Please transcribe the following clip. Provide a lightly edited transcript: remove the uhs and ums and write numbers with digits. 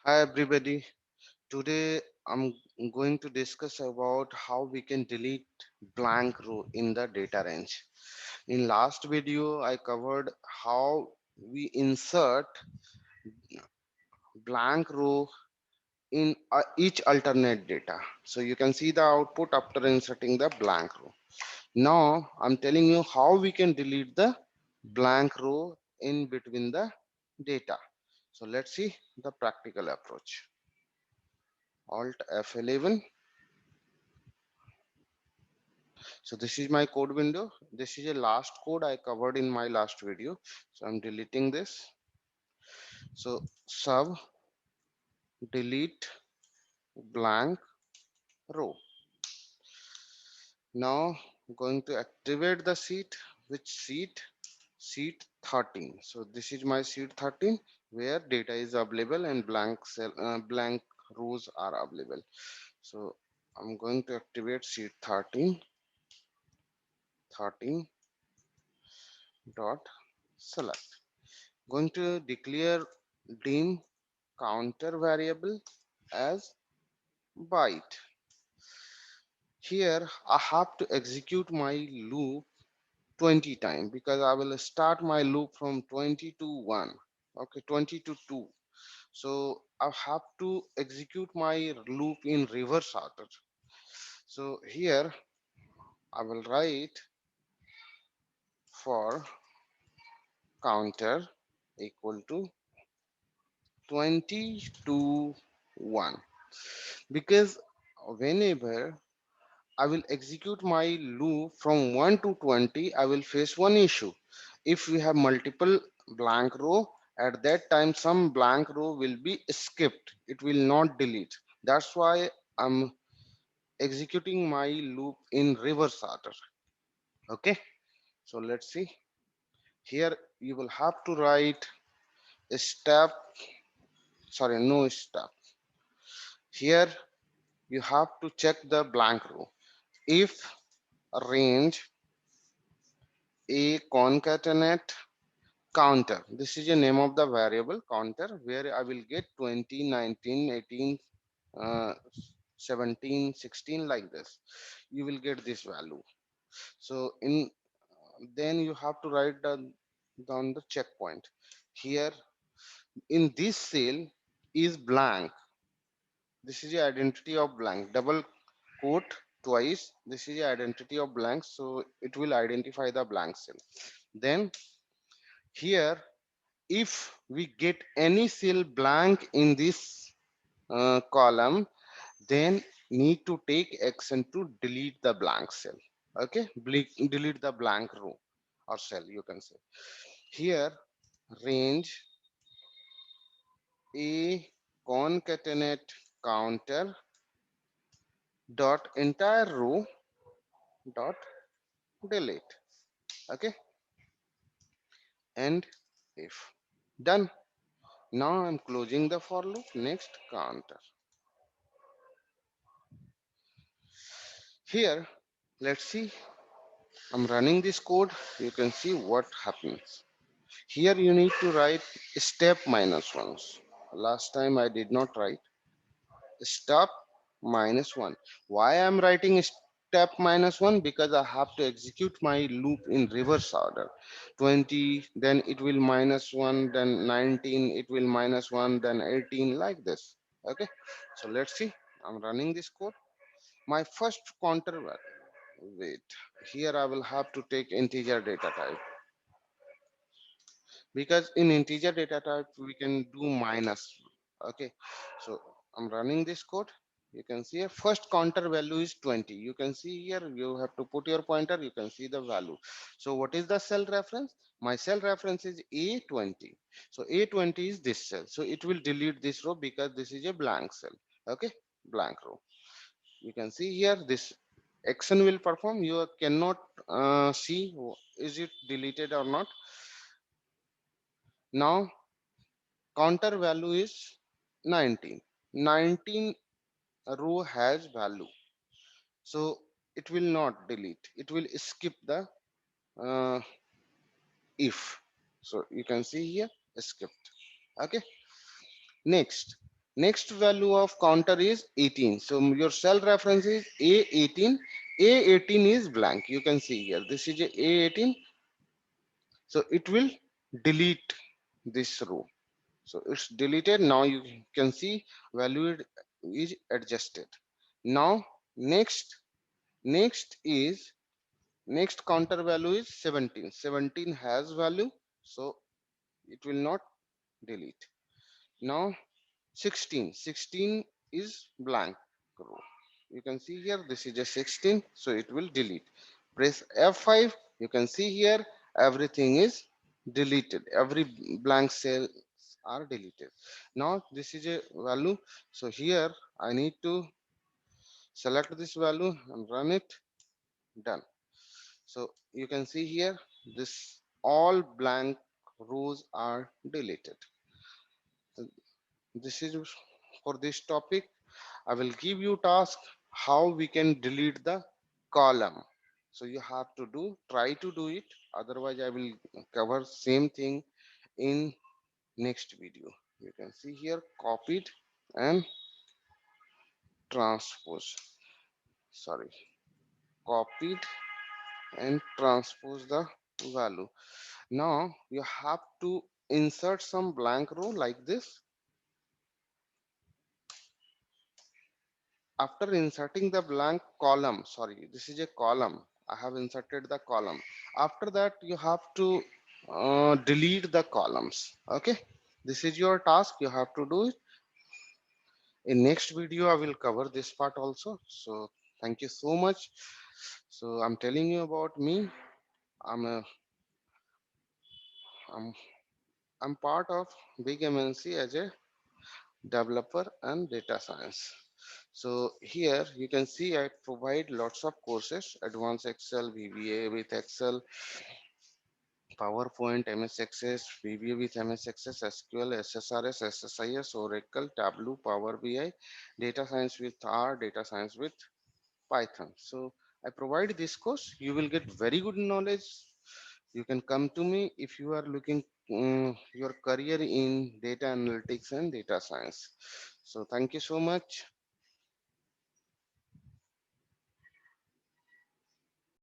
Hi everybody. Today I'm going to discuss about how we can delete blank row in the data range. In last video I covered how we insert blank row in each alternate data. So you can see the output after inserting the blank row. Now I'm telling you how we can delete the blank row in between the data. So let's see the practical approach. Alt F11. So this is my code window. This is a last code I covered in my last video. So I'm deleting this. So sub delete blank row. Now going to activate the sheet. Which sheet? Sheet 13. So this is my sheet 13 where data is available and blank rows are available. So I'm going to activate sheet 13 dot select. Going to declare dim counter variable as byte. Here I have to execute my loop 20 times because I will start my loop from 20 to 1. Okay, 20 to 2. So I have to execute my loop in reverse order. So here I will write for counter equal to 20 to 1 because whenever I will execute my loop from 1 to 20, I will face one issue. If we have multiple blank row, at that time some blank row will be skipped. It will not delete. That's why I'm executing my loop in reverse order. Okay, so let's see. Here you will have to write a step, sorry, no step. Here you have to check the blank row. If range a concatenate counter, this is the name of the variable counter where I will get 20, 19, 18, uh, 17, 16 like this. You will get this value. So in then you have to write down the checkpoint. Here in this cell is blank. This is the identity of blank. Double quote twice. This is the identity of blank. So it will identify the blank cell. Then here if we get any cell blank in this column, then need to take action to delete the blank cell. Okay, delete the blank row or cell, you can say. Here range a concatenate counter dot entire row dot delete. Okay, and if done. Now I'm closing the for loop. Next counter. Here let's see, I'm running this code. You can see what happens. Here you need to write step minus ones. Last time I did not write step minus one. Why I'm writing step minus one? Because I have to execute my loop in reverse order. 20, then it will minus one, then 19, it will minus one, then 18, like this. Okay. So let's see. I'm running this code. My first counter, wait, here I will have to take integer data type because in integer data type we can do minus. Okay, so I'm running this code. You can see a first counter value is 20. You can see here you have to put your pointer. You can see the value. So what is the cell reference? My cell reference is A20. So A20 is this cell, so it will delete this row because this is a blank cell. Okay, blank row. You can see here this action will perform. You cannot see is it deleted or not. Now counter value is 19. 19 row has value, so it will not delete. It will skip the uh, if. So you can see here skipped. Okay. Next, Next value of counter is 18. So your cell reference is A18. A18 is blank. You can see here. This is a A18. So it will delete this row. So it's deleted. Now you can see value is adjusted. Now next next is next counter value is 17. 17 has value, so it will not delete. Now 16. 16 is blank row. You can see here this is a 16, so it will delete. Press F5. You can see here everything is deleted. Every blank cells are deleted. Now this is a value. So here I need to select this value and run it. Done. So you can see here this all blank rows are deleted. This is for this topic. I will give you task how we can delete the column. So you have to try to do it. Otherwise, I will cover same thing in next video. You can see here copied and transpose. Sorry, copied and transpose the value. Now you have to insert some blank row like this. After inserting the blank column, sorry, this is a column. I have inserted the column. After that, you have to delete the columns. Okay, this is your task. You have to do it. In next video, I will cover this part also. So thank you so much. So I'm telling you about me. I'm a I'm I'm part of big MNC as a developer and data science. So here you can see I provide lots of courses: advanced Excel, VBA with Excel, PowerPoint, MS Access, VBA with MS Access, SQL, SSRS, SSIS, Oracle, Tableau, Power BI, data science with R, data science with Python. So I provide this course. You will get very good knowledge. You can come to me if you are looking your career in data analytics and data science. So thank you so much.